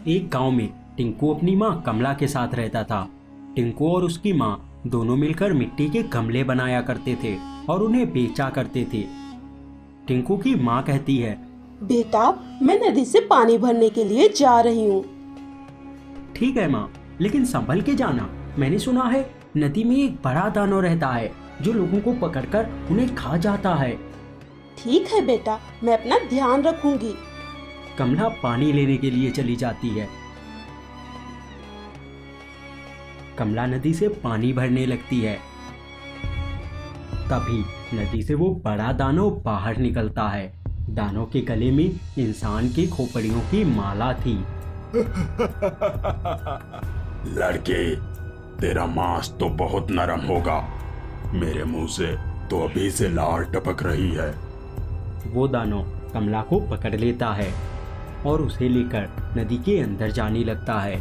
एक गांव में टिंकू अपनी माँ कमला के साथ रहता था। टिंकू और उसकी माँ दोनों मिलकर मिट्टी के गमले बनाया करते थे और उन्हें बेचा करते थे। टिंकू की माँ कहती है, बेटा मैं नदी से पानी भरने के लिए जा रही हूँ। ठीक है माँ, लेकिन संभल के जाना। मैंने सुना है नदी में एक बड़ा दानव रहता है जो लोगों को पकड़कर उन्हें खा जाता है। ठीक है बेटा, मैं अपना ध्यान रखूंगी। कमला पानी लेने के लिए चली जाती है। कमला नदी से पानी भरने लगती है। तभी नदी से वो बड़ा दानव बाहर निकलता है। दानव के गले में इंसान की खोपड़ियों की माला थी। लड़के, तेरा मांस तो बहुत नरम होगा। मेरे मुंह से तो अभी से लार टपक रही है। वो दानव कमला को पकड़ लेता है और उसे लेकर नदी के अंदर जाने लगता है।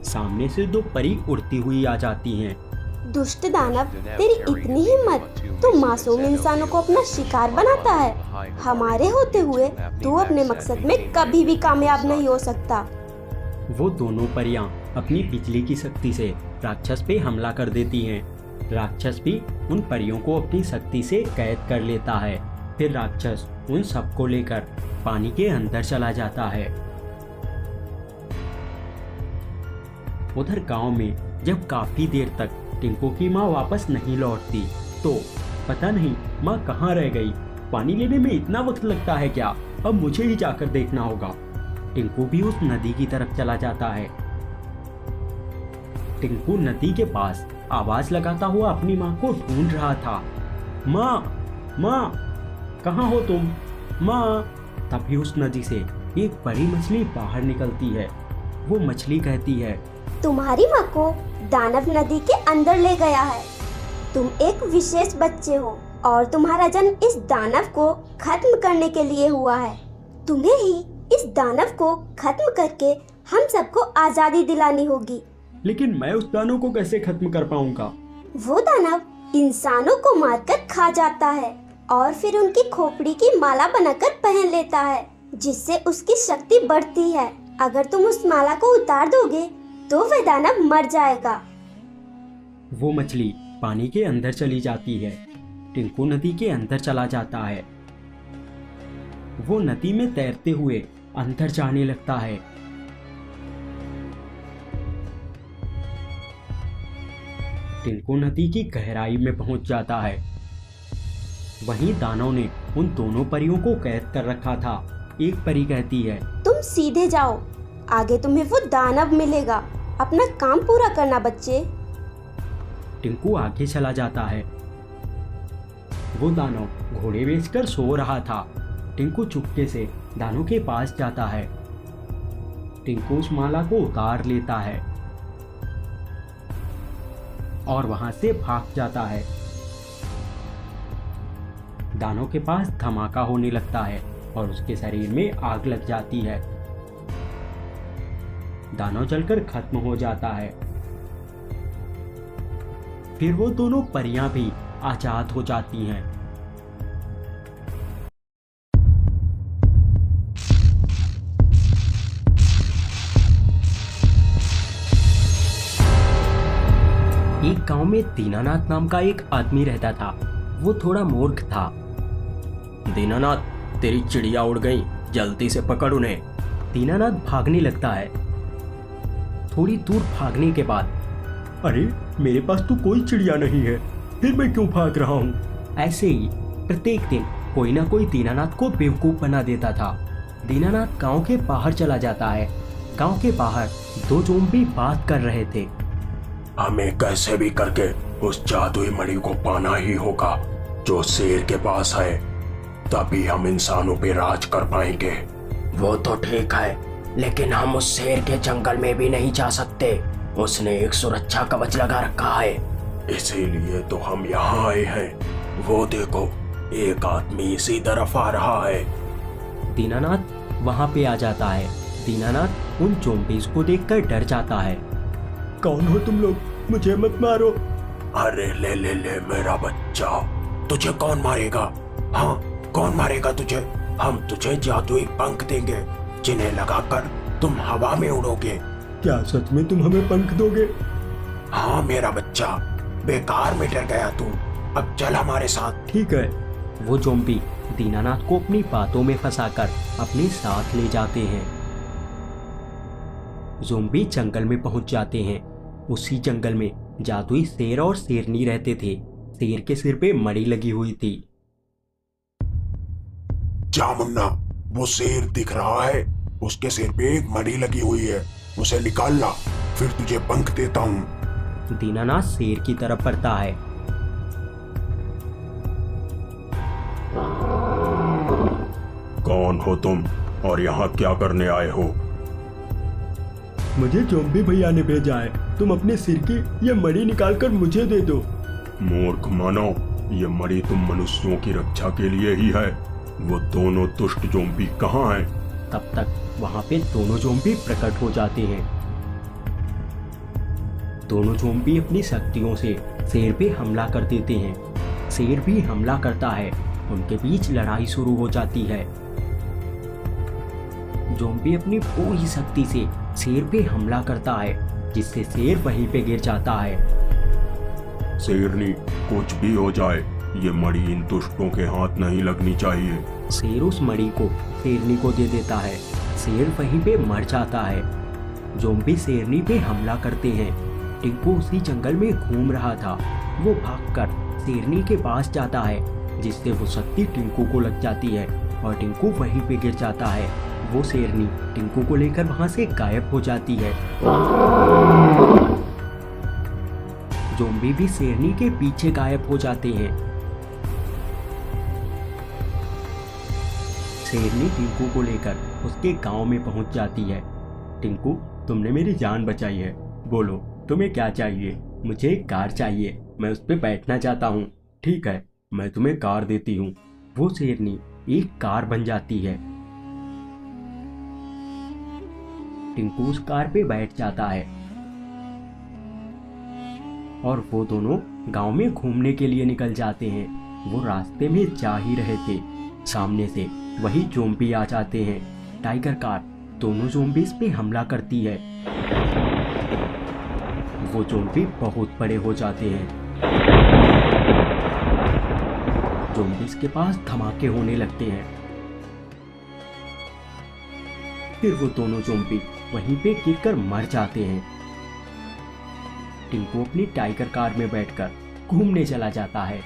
सामने से दो परी उड़ती हुई आ जाती हैं। दुष्ट दानव, तेरी इतनी हिम्मत, तू मासूम इंसानों को अपना शिकार बनाता है। हमारे होते हुए तू अपने मकसद में कभी भी कामयाब नहीं हो सकता। वो दोनों परियां अपनी बिजली की शक्ति से राक्षस पे हमला कर देती हैं। राक्षस भी उन परियों को अपनी शक्ति से कैद कर लेता है। फिर राक्षस उन सबको लेकर पानी के अंदर चला जाता है। उधर गांव में जब काफी देर तक टिंकू की माँ वापस नहीं लौटती तो पता नहीं माँ कहाँ रह गई। पानी लेने में इतना वक्त लगता है क्या? अब मुझे ही जाकर देखना होगा। टिंकू भी उस नदी की तरफ चला जाता है। टिंकू नदी के पास आवाज लगाता हुआ अपनी माँ को ढूंढ रहा था। माँ, माँ, कहाँ हो तुम? माँ। तभी उस नदी से एक बड़ी मछली बाहर निकलती है। वो मछली कहती है, तुम्हारी माँ को दानव नदी के अंदर ले गया है। तुम एक विशेष बच्चे हो और तुम्हारा जन्म इस दानव को खत्म करने के लिए हुआ है। तुम्हें ही इस दानव को खत्म करके हम सबको आजादी दिलानी होगी। लेकिन मैं उस दानव को कैसे खत्म कर पाऊंगा? वो दानव इंसानों को मारकर खा जाता है और फिर उनकी खोपड़ी की माला बनाकर पहन लेता है, जिससे उसकी शक्ति बढ़ती है। अगर तुम उस माला को उतार दोगे तो वह दानव मर जाएगा। वो मछली पानी के अंदर चली जाती है। टिंकू नदी के अंदर चला जाता है। वो नदी में तैरते हुए अंदर जाने लगता है। टिंकू नदी की गहराई में पहुंच जाता है। वहीं दानव ने उन दोनों परियों को कैद कर रखा था। एक परी कहती है, तुम सीधे जाओ, आगे तुम्हें वो दानव मिलेगा। अपना काम पूरा करना बच्चे। टिंकू आगे चला जाता है। वो दानव घोड़े बेचकर सो रहा था। टिंकू चुपके से दानव के पास जाता है। टिंकू उस माला को उतार लेता है और वहां से भाग जाता है। दानव के पास धमाका होने लगता है और उसके शरीर में आग लग जाती है। दानव जलकर खत्म हो जाता है। फिर वो दोनों परियां भी आजाद हो जाती हैं। एक गांव में दीनानाथ नाम का एक आदमी रहता था। वो थोड़ा मूर्ख था। दीनानाथ, तेरी चिड़िया उड़ गई, जल्दी से पकड़ उन्हें। दीनानाथ भागने लगता है। थोड़ी दूर भागने के बाद, अरे मेरे पास तो कोई चिड़िया नहीं है, फिर मैं क्यों भाग रहा हूँ? ऐसे ही प्रत्येक दिन कोई ना कोई दीनानाथ को बेवकूफ बना देता था। दीनानाथ गांव के बाहर चला जाता है। गांव के बाहर दो ज़ोंबी बात कर रहे थे। हमें कैसे भी करके उस जादुई मणि को पाना ही होगा जो शेर के पास है, तभी हम इंसानों पे राज कर पाएंगे। वो तो ठीक है, लेकिन हम उस शेर के जंगल में भी नहीं जा सकते। उसने एक सुरक्षा कवच लगा रखा है। इसीलिए तो हम यहाँ आए हैं। वो देखो, एक आदमी इसी तरफ आ रहा है। दीनानाथ वहां पे आ जाता है। दीनानाथ उन ज़ोंबीज़ को देखकर डर जाता है। कौन हो तुम लोग? मुझे मत मारो। अरे ले ले ले मेरा बच्चा, तुझे कौन मारेगा? हाँ, कौन मारेगा तुझे? हम तुझे जादुई पंख देंगे जिन्हें लगाकर तुम हवा में उड़ोगे। क्या सच में तुम हमें पंख दोगे? हाँ मेरा बच्चा, बेकार में डर गया तू। अब चल हमारे साथ। ठीक है। वो ज़ॉम्बी दीनानाथ को अपनी बातों में फंसाकर अपने साथ ले जाते हैं। ज़ॉम्बी जंगल में पहुंच जाते हैं। उसी जंगल में जादुई शेर और शेरनी रहते थे। शेर के सिर पे मणि लगी हुई थी। जा मुन्ना, वो शेर दिख रहा है, उसके सिर पे एक मणि लगी हुई है, उसे निकाल ला, फिर तुझे पंख देता हूँ। दीनानाथ शेर की तरफ बढ़ता है। कौन हो तुम और यहाँ क्या करने आए हो? मुझे ज़ॉम्बी भैया ने भेजा है। तुम अपने सिर की ये मणि निकालकर मुझे दे दो। मूर्ख मानव, ये मणि तुम मनुष्यों की रक्षा के लिए ही है। वो दोनों दुष्ट ज़ॉम्बी कहाँ हैं? तब तक वहां पे दोनों ज़ॉम्बी प्रकट हो जाते हैं। दोनों ज़ॉम्बी अपनी शक्तियों से शेर पे हमला कर देते हैं। शेर भी हमला करता है। उनके बीच लड़ाई शुरू हो जाती है। ज़ॉम्बी अपनी पूरी शक्ति से शेर पे हमला करता है, जिससे शेर वहीं पे गिर जाता है। शेरनी, कुछ भी हो जाए, ये मणि इन दुष्टों के हाथ नहीं लगनी चाहिए। शेर उस मणि को शेरनी को दे देता है। शेर वहीं पे मर जाता है। ज़ॉम्बी शेरनी पे हमला करते हैं। टिंकू उसी जंगल में घूम रहा था। वो भागकर शेरनी के पास जाता है, जिससे वो शक्ति टिंकू को लग जाती है और टिंकू वहीं पे गिर जाता है। वो शेरनी टिंकू को लेकर वहां से गायब हो जाती है। ज़ॉम्बी भी शेरनी के पीछे गायब हो जाते हैं। शेरनी टिंकू को लेकर उसके गांव में पहुंच जाती है। टिंकू, तुमने मेरी जान बचाई है। बोलो, तुम्हें क्या चाहिए? मुझे एक कार चाहिए, मैं उस पर बैठना चाहता हूँ। ठीक है, मैं तुम्हें कार देती हूँ। वो शेरनी एक कार बन जाती है। टिंकू उस कार पे बैठ जाता है और वो दोनों गांव में घूमने के लिए निकल जाते हैं। वो रास्ते में जा ही रहे थे, सामने से वही ज़ॉम्बी आ जाते हैं। टाइगर कार दोनों ज़ॉम्बीज़ पे हमला करती है। वो ज़ॉम्बी बहुत बड़े हो जाते हैं। ज़ॉम्बीज़ के पास धमाके होने लगते हैं। फिर वो दोनों ज़ॉम्बी वहीं पे गिरकर मर जाते हैं। टिंकू अपनी टाइगर कार में बैठकर घूमने चला जाता है।